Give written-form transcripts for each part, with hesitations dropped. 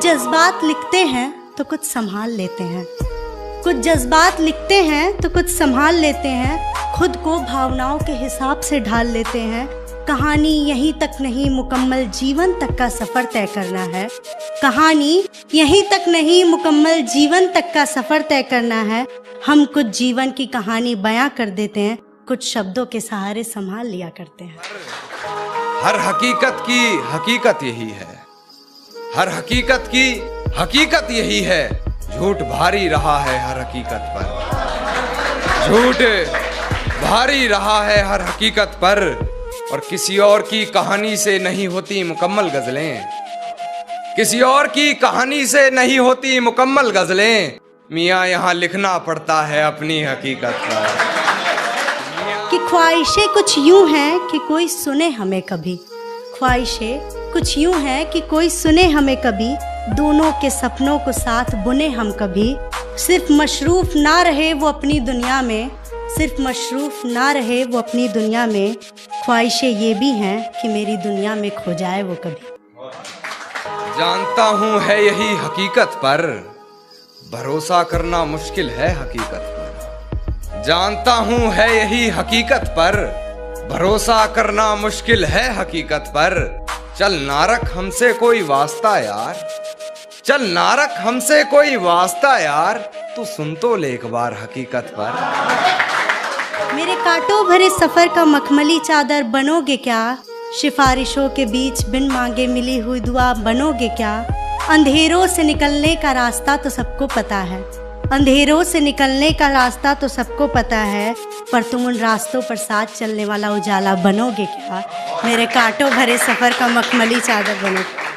कुछ जज्बात लिखते हैं तो कुछ संभाल लेते हैं, कुछ जज्बात लिखते हैं तो कुछ संभाल लेते हैं, खुद को भावनाओं के हिसाब से ढाल लेते हैं। कहानी यहीं तक नहीं मुकम्मल जीवन तक का सफ़र तय करना है, कहानी यहीं तक नहीं मुकम्मल जीवन तक का सफ़र तय करना है। हम कुछ जीवन की कहानी बयां कर देते हैं, कुछ शब्दों के सहारे संभाल लिया करते हैं। हर हकीकत की हकीकत यही है, हर हकीकत की हकीकत यही है। झूठ भारी रहा है हर हकीकत पर, झूठ भारी रहा है हर हकीकत पर। और किसी और की कहानी से नहीं होती मुकम्मल गजलें, किसी और की कहानी से नहीं होती मुकम्मल गजलें। मियाँ यहाँ लिखना पड़ता है अपनी हकीकत पर। कि ख्वाहिशें कुछ यूं हैं कि कोई सुने हमें कभी, ख्वाहिशें कुछ यूं हैं कि कोई सुने हमें कभी। दोनों के सपनों को साथ बुने हम कभी। सिर्फ मशरूफ ना रहे वो अपनी दुनिया में, सिर्फ मशरूफ ना रहे वो अपनी दुनिया में। ख्वाहिशें ये भी हैं कि मेरी दुनिया में खो जाए वो कभी। जानता हूँ है यही हकीकत पर, भरोसा करना मुश्किल है हकीकत पर। जानता हूँ है यही हकीकत पर, भरोसा करना मुश्किल है हकीकत पर। चल ना रख हमसे कोई वास्ता यार, चल ना रख हमसे कोई वास्ता यार। तू सुन तो ले एक बार हकीकत पर। मेरे कांटों भरे सफर का मखमली चादर बनोगे क्या, सिफारिशों के बीच बिन मांगे मिली हुई दुआ बनोगे क्या। अंधेरों से निकलने का रास्ता तो सबको पता है, अंधेरों से निकलने का रास्ता तो सबको पता है, पर तुम उन रास्तों पर साथ चलने वाला उजाला बनोगे क्या। मेरे कांटों भरे सफर का मखमली चादर बनोगे।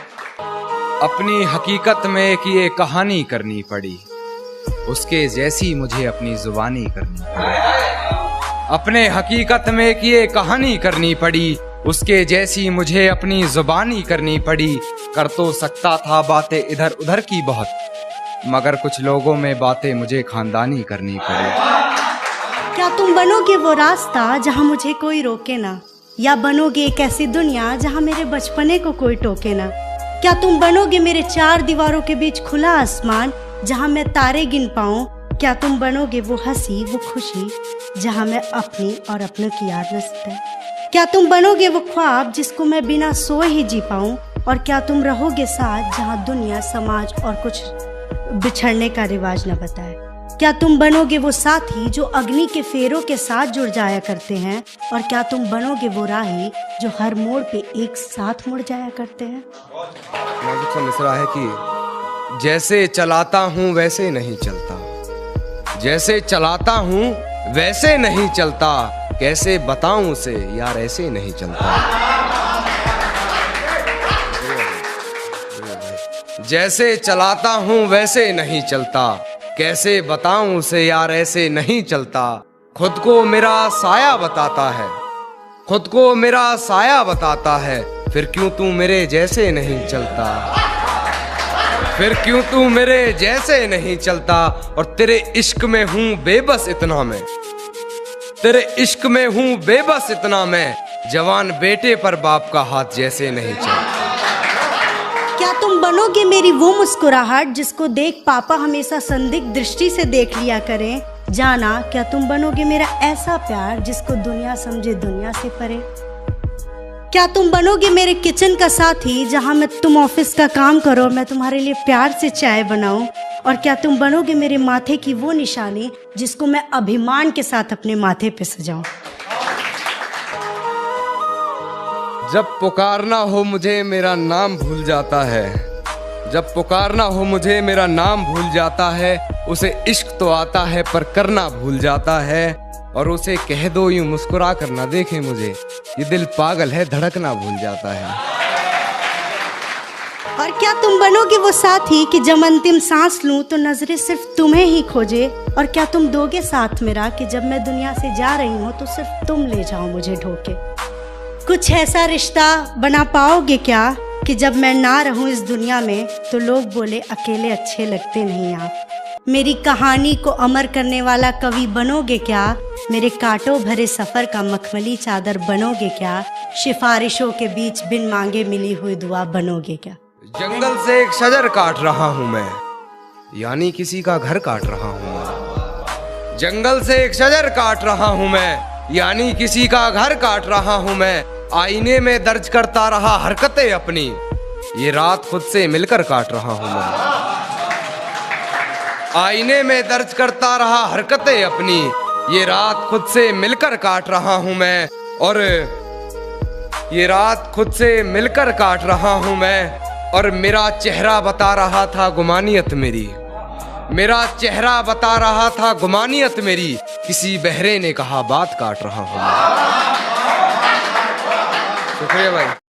अपनी हकीकत में एक ये कहानी करनी पड़ी, उसके जैसी मुझे अपनी जुबानी करनी पड़ी। अपने हकीकत में एक ये कहानी करनी पड़ी, उसके जैसी मुझे अपनी जुबानी करनी पड़ी। कर तो सकता था बातें इधर उधर की बहुत, मगर कुछ लोगों में बातें मुझे खानदानी करनी पड़ी। क्या तुम बनोगे वो रास्ता जहाँ मुझे कोई रोके ना, या बनोगे एक ऐसी दुनिया जहाँ मेरे बचपने को कोई टोके ना। क्या तुम बनोगे मेरे चार दीवारों के बीच खुला आसमान जहाँ मैं तारे गिन पाऊँ। क्या तुम बनोगे वो हंसी वो खुशी जहाँ मैं अपनी और अपनों की याद न सताए। क्या तुम बनोगे वो ख्वाब जिसको मैं बिना सोए ही जी पाऊँ। और क्या तुम रहोगे साथ जहाँ दुनिया समाज और कुछ बिछड़ने का रिवाज न बताए। क्या तुम बनोगे वो साथी जो अग्नि के फेरों के साथ जुड़ जाया करते हैं। और क्या तुम बनोगे वो राही जो हर मोड़ पे एक साथ मुड़ जाया करते हैं। मिसरा है कि जैसे चलाता हूँ वैसे नहीं चलता, जैसे चलाता हूँ वैसे नहीं चलता। कैसे बताऊं उसे यार ऐसे नहीं चलता। जैसे चलाता हूँ वैसे नहीं चलता, कैसे बताऊं उसे यार ऐसे नहीं चलता। खुद को मेरा साया बताता है, खुद को मेरा साया बताता है। फिर क्यों तू मेरे जैसे नहीं चलता, फिर क्यों तू मेरे जैसे नहीं चलता। और तेरे इश्क में हूँ बेबस इतना मैं, तेरे इश्क में हूँ बेबस इतना मैं। जवान बेटे पर बाप का हाथ जैसे नहीं चलता। क्या तुम बनोगे मेरी वो मुस्कुराहट जिसको देख पापा हमेशा संदिग्ध दृष्टि से देख लिया करें। जाना क्या तुम बनोगे मेरा ऐसा प्यार जिसको दुनिया समझे दुनिया से परे। क्या तुम बनोगे मेरे किचन का साथी जहाँ मैं तुम ऑफिस का काम करो मैं तुम्हारे लिए प्यार से चाय बनाऊं। और क्या तुम बनोगे मेरे माथे की वो निशानी जिसको मैं अभिमान के साथ अपने माथे पे सजाऊं। जब पुकारना हो मुझे मेरा नाम भूल जाता है, जब पुकारना हो मुझे मेरा नाम भूल जाता है। उसे इश्क तो आता है पर करना भूल जाता है। और उसे कह दो यूं मुस्कुरा कर ना देखे मुझे, ये दिल पागल है धड़कना भूल जाता है। और क्या तुम बनोगे वो साथी कि जब अंतिम सांस लूं तो नजरें सिर्फ तुम्हें ही खोजे। और क्या तुम दोगे साथ मेरा कि जब मैं दुनिया से जा रही हूँ तो सिर्फ तुम ले जाओ मुझे ढोके। कुछ ऐसा रिश्ता बना पाओगे क्या कि जब मैं ना रहूं इस दुनिया में तो लोग बोले अकेले अच्छे लगते नहीं आप। मेरी कहानी को अमर करने वाला कवि बनोगे क्या। मेरे कांटों भरे सफर का मखमली चादर बनोगे क्या। सिफारिशों के बीच बिन मांगे मिली हुई दुआ बनोगे क्या। जंगल से एक शजर काट रहा हूं मैं, यानी किसी का घर काट रहा हूं मैं। जंगल से एक शजर काट रहा हूं मैं, यानी किसी का घर काट रहा हूं मैं। आईने में दर्ज करता रहा हरकतें अपनी, ये रात खुद से मिलकर काट रहा हूं मैं। आईने में दर्ज करता रहा हरकतें अपनी, ये रात खुद से मिलकर काट रहा हूं मैं। और ये रात खुद से मिलकर काट रहा हूं मैं। और मेरा चेहरा बता रहा था गुमानियत मेरी, मेरा चेहरा बता रहा था गुमानियत मेरी। किसी बहरे ने कहा बात काट रहा हूं मैं। शुक्रिया भाई।